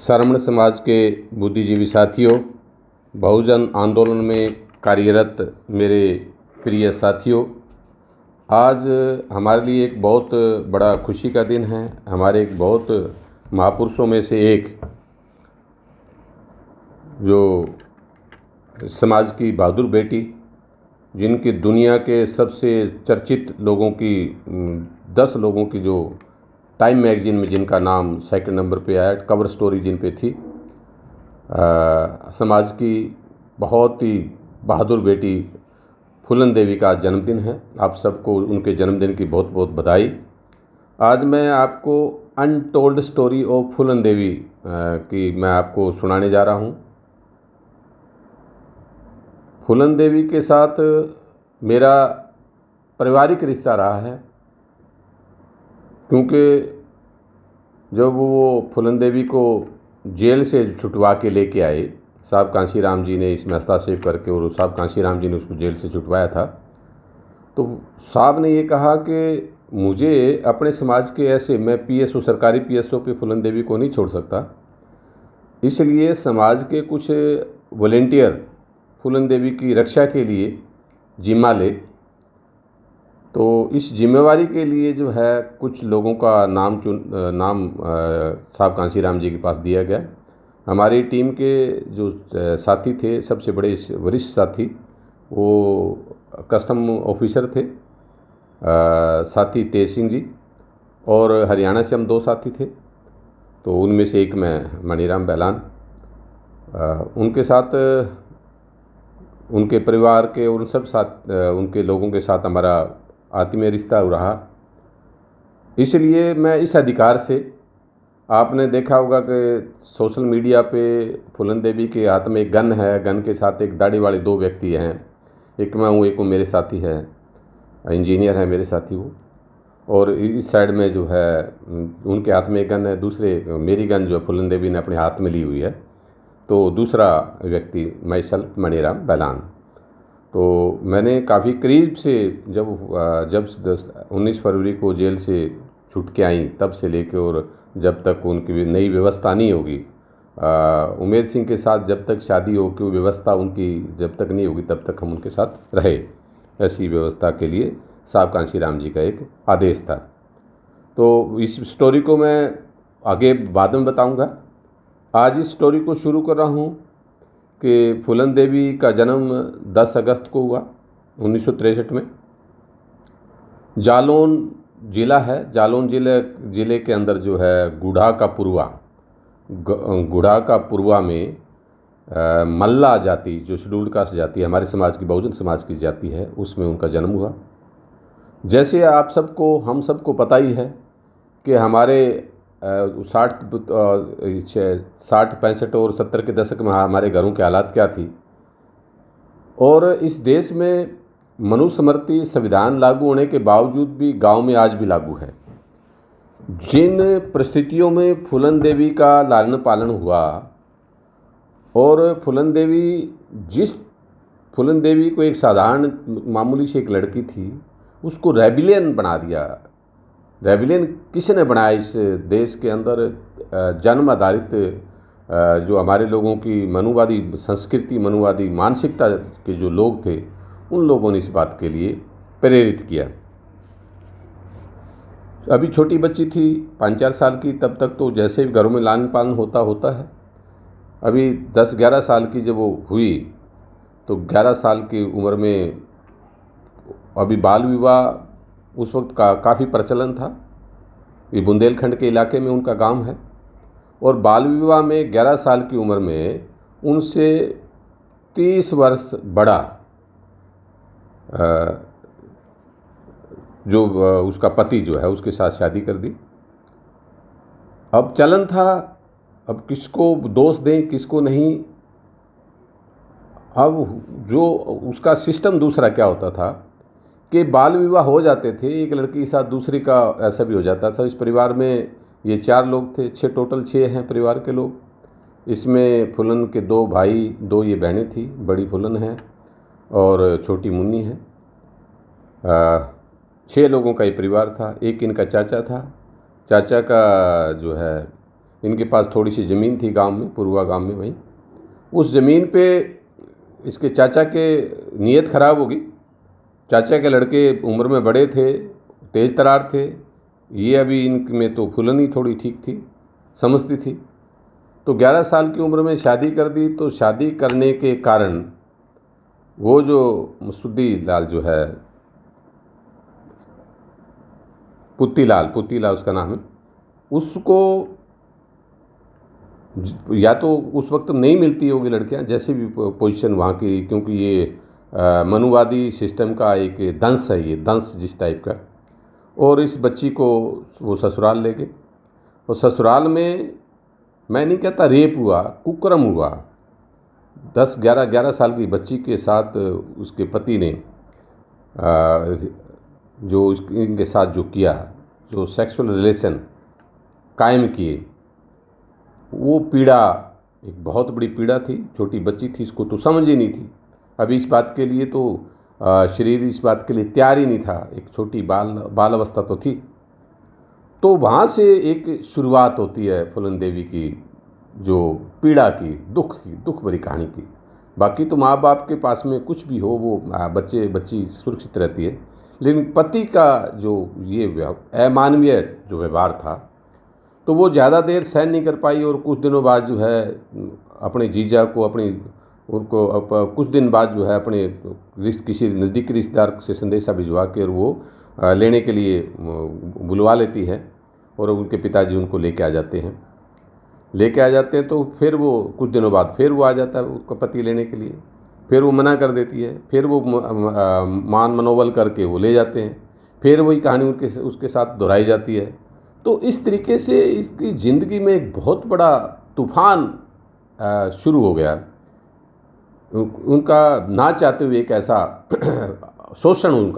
श्रमण समाज के बुद्धिजीवी साथियों, बहुजन आंदोलन में कार्यरत मेरे प्रिय साथियों, आज हमारे लिए एक बहुत बड़ा खुशी का दिन है। हमारे एक बहुत महापुरुषों में से एक, जो समाज की बहादुर बेटी, जिनकी दुनिया के सबसे चर्चित लोगों की 10 लोगों की जो टाइम मैगजीन में जिनका नाम सेकंड नंबर पे आया, कवर स्टोरी जिन पे थी, समाज की बहुत ही बहादुर बेटी फूलन देवी का जन्मदिन है। आप सबको उनके जन्मदिन की बहुत बहुत बधाई। आज मैं आपको अनटोल्ड स्टोरी ऑफ फूलन देवी की मैं आपको सुनाने जा रहा हूँ। फूलन देवी के साथ मेरा पारिवारिक रिश्ता रहा है, क्योंकि जब वो फूलन देवी को जेल से छुटवा के लेके आए, साहब कांशीराम जी ने इसमें हस्तक्षेप करके, और साहब कांशीराम जी ने उसको जेल से छुटवाया था, तो साहब ने ये कहा कि मुझे अपने समाज के ऐसे, मैं पीएसओ, सरकारी पीएसओ पे फूलन देवी को नहीं छोड़ सकता, इसलिए समाज के कुछ वॉलेंटियर फूलन देवी की रक्षा के लिए जिम्मा ले। तो इस जिम्मेवारी के लिए जो है कुछ लोगों का नाम साहब कांशीराम जी के पास दिया गया। हमारी टीम के जो साथी थे, सबसे बड़े वरिष्ठ साथी, वो कस्टम ऑफिसर थे, साथी तेज सिंह जी, और हरियाणा से हम 2 साथी थे। तो उनमें से एक मैं मणिराम बैलान। उनके साथ, उनके परिवार के उन सब साथ, उनके लोगों के साथ हमारा आत्मीय रिश्ता रहा। इसलिए मैं इस अधिकार से, आपने देखा होगा कि सोशल मीडिया पे फूलन देवी के हाथ में एक गन है, गन के साथ एक दाढ़ी वाले 2 व्यक्ति हैं, एक मैं हूँ, एक वो मेरे साथी है, इंजीनियर है मेरे साथी वो, और इस साइड में जो है उनके हाथ में एक गन है, दूसरे मेरी गन जो है फूलन देवी ने अपने हाथ में ली हुई है। तो दूसरा व्यक्ति मैं सेल्फ मणिराम बैलान। तो मैंने काफ़ी करीब से जब 19 फरवरी को जेल से छूट के आई, तब से लेके और जब तक उनकी नई व्यवस्था नहीं होगी, उमेद सिंह के साथ जब तक शादी हो कि व्यवस्था उनकी जब तक नहीं होगी तब तक हम उनके साथ रहे, ऐसी व्यवस्था के लिए साहब कांशीराम जी का एक आदेश था। तो इस स्टोरी को मैं आगे बाद में बताऊंगा। आज इस स्टोरी को शुरू कर रहा हूँ कि फूलन देवी का जन्म 10 अगस्त को हुआ 1963 में। जालौन ज़िला है, जालौन ज़िले के अंदर जो है गुढ़ा का पुरवा में मल्ला जाति, जो शेड्यूल्ड कास्ट जाति है, हमारे समाज की, बहुजन समाज की जाति है, उसमें उनका जन्म हुआ। जैसे आप सबको, हम सबको पता ही है कि हमारे 60, 65 और 70 के दशक में हमारे घरों के हालात क्या थी, और इस देश में मनुस्मृति संविधान लागू होने के बावजूद भी गांव में आज भी लागू है। जिन परिस्थितियों में फूलन देवी का लालन पालन हुआ, और फूलन देवी को एक साधारण मामूली सी एक लड़की थी, उसको रेबिलियन बना दिया। रेबिलियन किसने बनाया इस देश के अंदर? जन्म आधारित जो हमारे लोगों की मनुवादी संस्कृति, मनुवादी मानसिकता के जो लोग थे, उन लोगों ने इस बात के लिए प्रेरित किया। अभी छोटी बच्ची थी, 5-4 साल की, तब तक तो जैसे घरों में लालन पालन होता है। अभी 10-11 साल की जब वो हुई, तो 11 साल की उम्र में अभी बाल विवाह उस वक्त का काफ़ी प्रचलन था। ये बुंदेलखंड के इलाके में उनका गांव है, और बाल विवाह में 11 साल की उम्र में उनसे 30 वर्ष बड़ा जो उसका पति जो है, उसके साथ शादी कर दी। अब चलन था, अब किसको दोष दें किसको नहीं। अब जो उसका सिस्टम दूसरा क्या होता था कि बाल विवाह हो जाते थे, एक लड़की के साथ दूसरी का ऐसा भी हो जाता था। इस परिवार में ये 4 लोग थे, 6 हैं परिवार के लोग। इसमें फूलन के 2 भाई, 2 ये बहनें थी, बड़ी फूलन है और छोटी मुन्नी है। 6 लोगों का ये परिवार था। एक इनका चाचा था, चाचा का जो है इनके पास थोड़ी सी ज़मीन थी गांव में, पुरवा गांव में। वहीं उस ज़मीन पे इसके चाचा के नीयत ख़राब हो गई। चाचा के लड़के उम्र में बड़े थे, तेज़ तरार थे। ये अभी इनमें तो फुलन ही थोड़ी ठीक थी, समझती थी। तो 11 साल की उम्र में शादी कर दी। तो शादी करने के कारण वो जो मसूदी लाल जो है, पुत्तीलाल उसका नाम है, उसको या तो उस वक्त नहीं मिलती होगी लड़कियां, जैसे भी पोजीशन वहाँ की, क्योंकि ये मनुवादी सिस्टम का एक दंश है, ये दंश जिस टाइप का। और इस बच्ची को वो ससुराल ले गए। और ससुराल में मैं नहीं कहता रेप हुआ, कुकर्म हुआ। 11 साल की बच्ची के साथ उसके पति ने जो इनके साथ जो किया, जो सेक्सुअल रिलेशन कायम किए, वो पीड़ा एक बहुत बड़ी पीड़ा थी। छोटी बच्ची थी, इसको तो समझ ही नहीं थी। अभी इस बात के लिए तो शरीर इस बात के लिए तैयार ही नहीं था। एक छोटी बाल अवस्था तो थी। तो वहाँ से एक शुरुआत होती है फूलन देवी की जो पीड़ा की, दुख भरी कहानी की। बाकी तो माँ बाप के पास में कुछ भी हो, वो बच्ची सुरक्षित रहती है। लेकिन पति का जो ये अमानवीय जो व्यवहार था, तो वो ज़्यादा देर सहन नहीं कर पाई। और कुछ दिनों बाद जो है अपने जीजा को कुछ दिन बाद जो है अपने किसी नज़दीकी रिश्तेदार से संदेशा भिजवा के और वो लेने के लिए बुलवा लेती है। और उनके पिताजी उनको लेके आ जाते हैं। तो फिर वो कुछ दिनों बाद फिर वो आ जाता है उसका पति लेने के लिए। फिर वो मना कर देती है। फिर वो मान मनोबल करके वो ले जाते हैं। फिर वही कहानी उसके साथ दोहराई जाती है। तो इस तरीके से इसकी ज़िंदगी में एक बहुत बड़ा तूफान शुरू हो गया। उनका ना चाहते हुए एक ऐसा शोषण,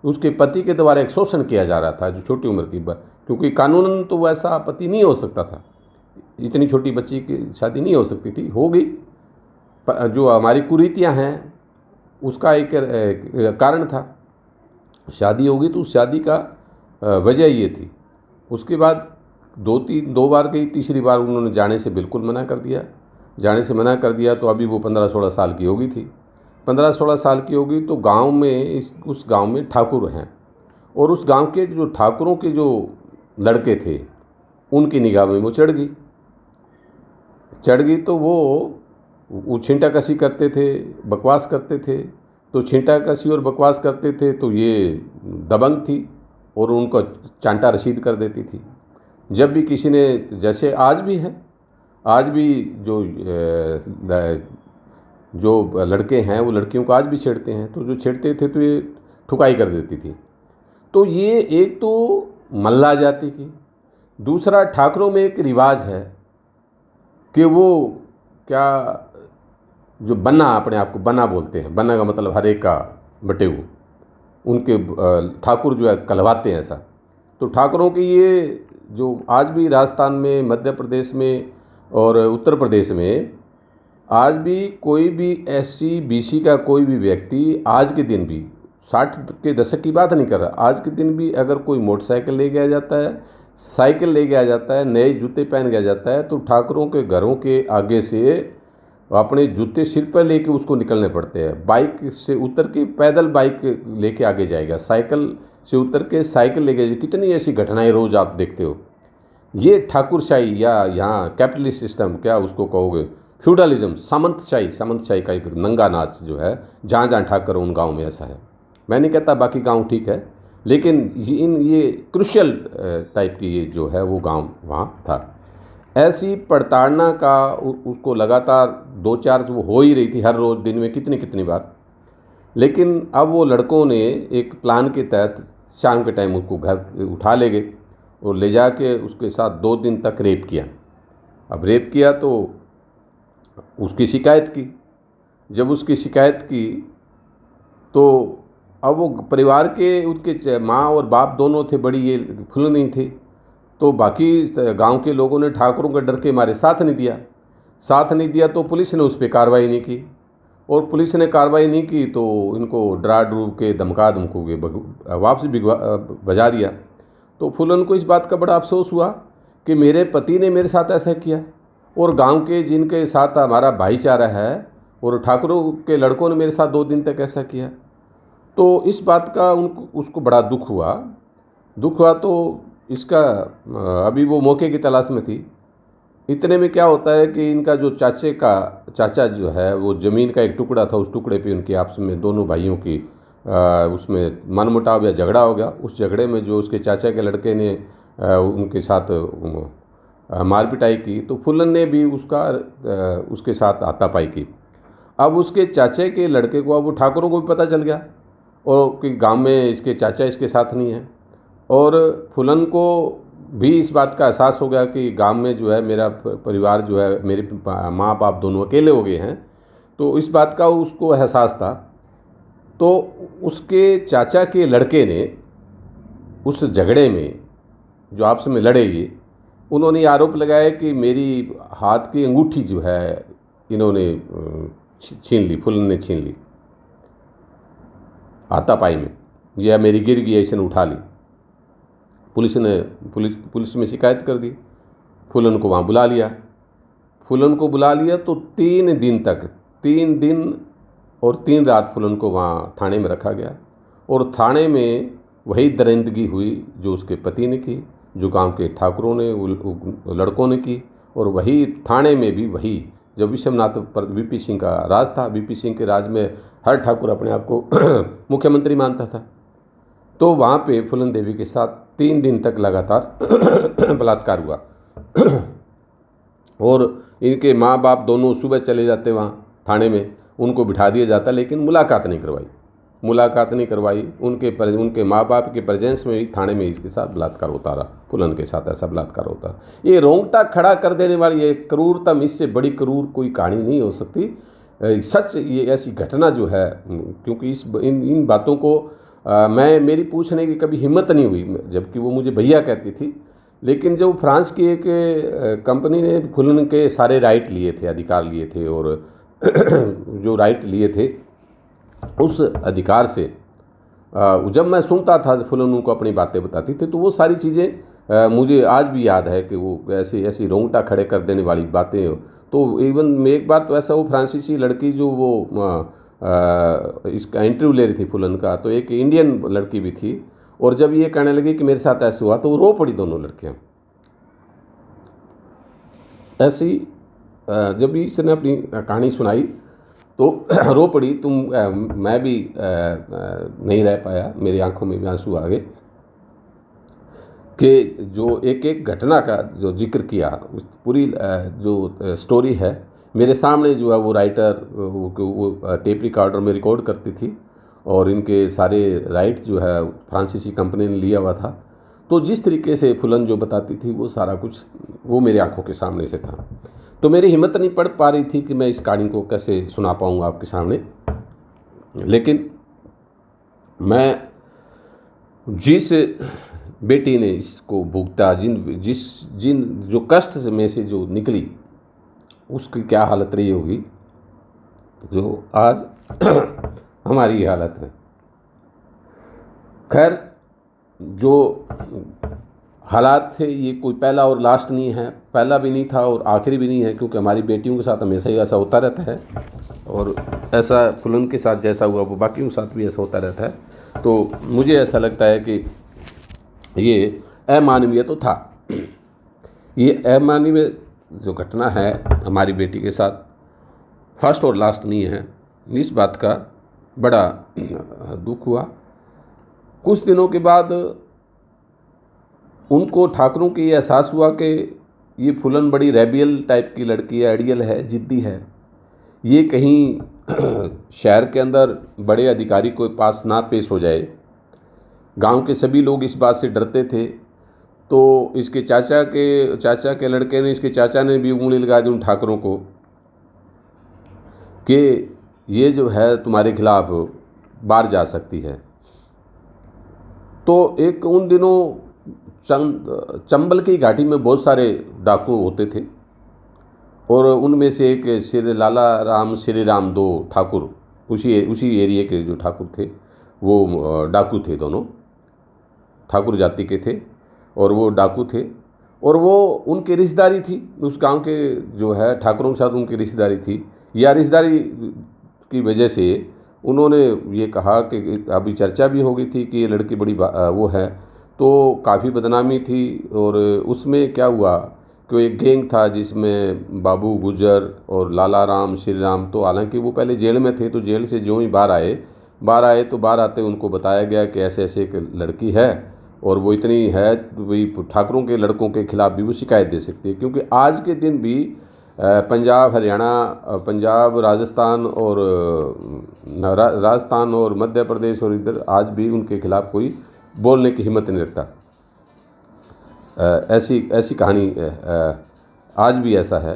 उसके पति के द्वारा एक शोषण किया जा रहा था, जो छोटी उम्र की, क्योंकि कानूनन तो वैसा पति नहीं हो सकता था। इतनी छोटी बच्ची की शादी नहीं हो सकती थी, हो गई। जो हमारी कुरीतियाँ हैं उसका एक कारण था। शादी होगी तो उस शादी का वजह ये थी। उसके बाद दो बार गई, तीसरी बार उन्होंने जाने से बिल्कुल मना कर दिया। तो अभी वो 15-16 साल की हो गई थी। 15-16 साल की हो गई तो गांव में उस गांव में ठाकुर हैं। और उस गांव के जो ठाकुरों के जो लड़के थे, उनकी निगाह में वो चढ़ गई। तो वो छींटाकशी करते थे, बकवास करते थे। तो छींटाकशी और बकवास करते थे तो ये दबंग थी और उनको चांटा रसीद कर देती थी। जब भी किसी ने, जैसे आज भी जो लड़के हैं वो लड़कियों को आज भी छेड़ते हैं, तो जो छेड़ते थे तो ये ठुकाई कर देती थी। तो ये एक तो मल्ला जाति की, दूसरा ठाकुरों में एक रिवाज है कि वो क्या, जो बन्ना, अपने आप को बन्ना बोलते हैं। बन्ना का मतलब हर एक का बटेऊ। उनके ठाकुर जो है कहलवाते हैं ऐसा। तो ठाकुरों की ये जो आज भी राजस्थान में, मध्य प्रदेश में और उत्तर प्रदेश में आज भी कोई भी SC BC का कोई भी व्यक्ति आज के दिन भी, 60 के दशक की बात नहीं कर रहा, आज के दिन भी अगर कोई मोटरसाइकिल ले गया जाता है, साइकिल ले गया जाता है, नए जूते पहन गया जाता है, तो ठाकुरों के घरों के आगे से अपने जूते सिर पर लेके उसको निकलने पड़ते हैं। बाइक से उतर के पैदल बाइक लेके आगे जाएगा, साइकिल से उतर के साइकिल लेके जाएगा। कितनी ऐसी घटनाएं रोज़ आप देखते हो। ये ठाकुरशाही या यहाँ कैपिटलिस्ट सिस्टम, क्या उसको कहोगे, फ्यूडलिज्म, सामंतशाही का एक नंगा नाच जो है, जहाँ जहाँ ठाकुर उन गाँव में ऐसा है। मैं नहीं कहता बाकी गाँव ठीक है, लेकिन ये क्रुशियल टाइप की ये जो है वो गाँव वहाँ था। ऐसी प्रताड़ना का उसको लगातार 2-4 वो हो ही रही थी हर रोज़, दिन में कितनी बार। लेकिन अब वो लड़कों ने एक प्लान के तहत शाम के टाइम उसको घर उठा ले गए और ले जाके उसके साथ 2 दिन तक रेप किया। अब रेप किया तो उसकी शिकायत की। जब उसकी शिकायत की तो अब वो परिवार के, उसके माँ और बाप दोनों थे, बड़ी ये फुलनी थी। तो बाकी गांव के लोगों ने ठाकुरों के डर के मारे साथ नहीं दिया। तो पुलिस ने उस पर कार्रवाई नहीं की। और पुलिस ने कार्रवाई नहीं की तो इनको डरा डरू के धमका के वापस भजा दिया। तो फुलन को इस बात का बड़ा अफसोस हुआ कि मेरे पति ने मेरे साथ ऐसा किया, और गांव के जिनके साथ हमारा भाईचारा है और ठाकुरों के लड़कों ने मेरे साथ 2 दिन तक ऐसा किया। तो इस बात का उसको बड़ा दुख हुआ। तो इसका अभी वो मौके की तलाश में थी। इतने में क्या होता है कि इनका जो चाचा जो है, वो ज़मीन का एक टुकड़ा था, उस टुकड़े पे उनकी आपस में दोनों भाइयों की उसमें मनमुटाव या झगड़ा हो गया। उस झगड़े में जो उसके चाचा के लड़के ने उनके साथ मार पिटाई की, तो फुलन ने भी उसके साथ हाथापाई की। अब उसके चाचे के लड़के को, अब वो ठाकुरों को भी पता चल गया और कि गांव में इसके चाचा इसके साथ नहीं है, और फुलन को भी इस बात का एहसास हो गया कि गांव में जो है मेरा परिवार जो है, मेरे माँ बाप दोनों अकेले हो गए हैं। तो इस बात का उसको एहसास था। तो उसके चाचा के लड़के ने उस झगड़े में जो आपस में लड़े, ये उन्होंने आरोप लगाया कि मेरी हाथ की अंगूठी जो है इन्होंने छीन ली, फुलन ने छीन ली हाथापाई में, यह मेरी गिर गई, इसने उठा ली। पुलिस में शिकायत कर दी। फुलन को वहाँ बुला लिया। तो 3 दिन और 3 रात फुलन को वहाँ थाने में रखा गया, और थाने में वही दरिंदगी हुई जो उसके पति ने की, जो गांव के ठाकुरों ने लड़कों ने की, और वही थाने में भी वही, जब विश्वनाथ पर वीपी सिंह का राज था, वीपी सिंह के राज में हर ठाकुर अपने आप को मुख्यमंत्री मानता था। तो वहाँ पे फुलन देवी के साथ 3 दिन तक लगातार बलात्कार हुआ। और इनके माँ बाप दोनों सुबह चले जाते वहाँ थाने में, उनको बिठा दिया जाता, लेकिन मुलाकात नहीं करवाई। उनके माँ बाप के प्रेजेंस में ही थाने में इसके साथ बलात्कार होता रहा। फुलन के साथ ऐसा बलात्कार होता रहा। ये रोंगटा खड़ा कर देने वाली ये क्रूरतम, इससे बड़ी क्रूर कोई कहानी नहीं हो सकती। सच ये ऐसी घटना जो है, क्योंकि इन बातों को मेरी पूछने की कभी हिम्मत नहीं हुई, जबकि वो मुझे भैया कहती थी। लेकिन जब फ्रांस की एक कंपनी ने फुलन के सारे राइट लिए थे, अधिकार लिए थे, और जो राइट लिए थे उस अधिकार से जब मैं सुनता था फुलन उनको अपनी बातें बताती थी, तो वो सारी चीज़ें मुझे आज भी याद है कि वो ऐसी रोंगटा खड़े कर देने वाली बातें। तो इवन एक बार तो ऐसा, वो फ्रांसीसी लड़की जो वो इसका इंटरव्यू ले रही थी फुलन का, तो एक इंडियन लड़की भी थी, और जब ये कहने लगी कि मेरे साथ ऐसे हुआ, तो वो रो पड़ी दोनों लड़कियाँ। ऐसी जब इसने अपनी कहानी सुनाई तो रो पड़ी। मैं भी नहीं रह पाया, मेरी आंखों में भी आंसू आ गए कि जो एक घटना का जो जिक्र किया, पूरी जो स्टोरी है मेरे सामने जो है वो राइटर वो टेप रिकॉर्डर में रिकॉर्ड करती थी, और इनके सारे राइट जो है फ्रांसीसी कंपनी ने लिया हुआ था। तो जिस तरीके से फुलन जो बताती थी वो सारा कुछ वो मेरी आंखों के सामने से था। तो मेरी हिम्मत नहीं पड़ पा रही थी कि मैं इस कहानी को कैसे सुना पाऊँगा आपके सामने। लेकिन मैं, जिस बेटी ने इसको भुगता, जिन जो कष्ट में से जो निकली, उसकी क्या हालत रही होगी जो आज हमारी हालत है। खैर, जो हालात थे ये कोई पहला और लास्ट नहीं है, पहला भी नहीं था और आखिरी भी नहीं है, क्योंकि हमारी बेटियों के साथ हमेशा ही ऐसा होता रहता है, और ऐसा फुलन के साथ जैसा हुआ वो बाकियों के साथ भी ऐसा होता रहता है। तो मुझे ऐसा लगता है कि ये अमानवीय तो था, ये अमानवीय जो घटना है हमारी बेटी के साथ फर्स्ट और लास्ट नहीं है। इस बात का बड़ा दुख हुआ। कुछ दिनों के बाद उनको ठाकुरों को ये एहसास हुआ कि ये फुलन बड़ी रेबियल टाइप की लड़की है, अड़ियल है, जिद्दी है, ये कहीं शहर के अंदर बड़े अधिकारी के पास ना पेश हो जाए। गांव के सभी लोग इस बात से डरते थे। तो इसके चाचा के लड़के ने, इसके चाचा ने भी उंगली लगा दी उन ठाकुरों को कि ये जो है तुम्हारे खिलाफ बाहर जा सकती है। तो एक उन दिनों चंबल की घाटी में बहुत सारे डाकू होते थे, और उनमें से एक श्री राम 2 ठाकुर, उसी एरिया के जो ठाकुर थे वो डाकू थे, दोनों ठाकुर जाति के थे और वो डाकू थे। और वो उनकी रिश्तेदारी थी, उस गांव के जो है ठाकुरों के साथ उनकी रिश्तेदारी थी। या रिश्तेदारी की वजह से उन्होंने ये कहा कि अभी चर्चा भी हो गई थी कि ये लड़की बड़ी वो है, तो काफ़ी बदनामी थी। और उसमें क्या हुआ कि एक गैंग था जिसमें बाबू गुजर और लाला राम श्री राम, तो हालांकि वो पहले जेल में थे, तो जेल से जो ही बाहर आए तो बाहर आते उनको बताया गया कि ऐसे ऐसे एक लड़की है और वो इतनी है, वही ठाकुरों के लड़कों के खिलाफ भी वो शिकायत दे सकती है। क्योंकि आज के दिन भी पंजाब हरियाणा, पंजाब राजस्थान और राजस्थान और मध्य प्रदेश और इधर आज भी उनके खिलाफ कोई बोलने की हिम्मत नहीं रखता। ऐसी ऐसी कहानी आज भी ऐसा है।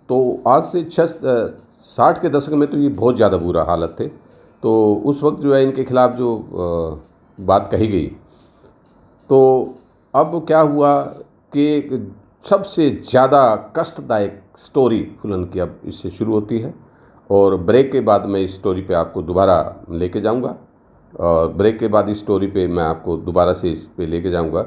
तो आज से 60 के दशक में तो ये बहुत ज़्यादा बुरा हालत थे। तो उस वक्त जो है इनके खिलाफ जो बात कही गई, तो अब क्या हुआ कि सबसे ज़्यादा कष्टदायक स्टोरी फुलन की अब इससे शुरू होती है। और ब्रेक के बाद मैं इस स्टोरी पे आपको दोबारा लेके जाऊंगा, और ब्रेक के बाद इस स्टोरी पे मैं आपको दोबारा से इस पे लेके जाऊंगा।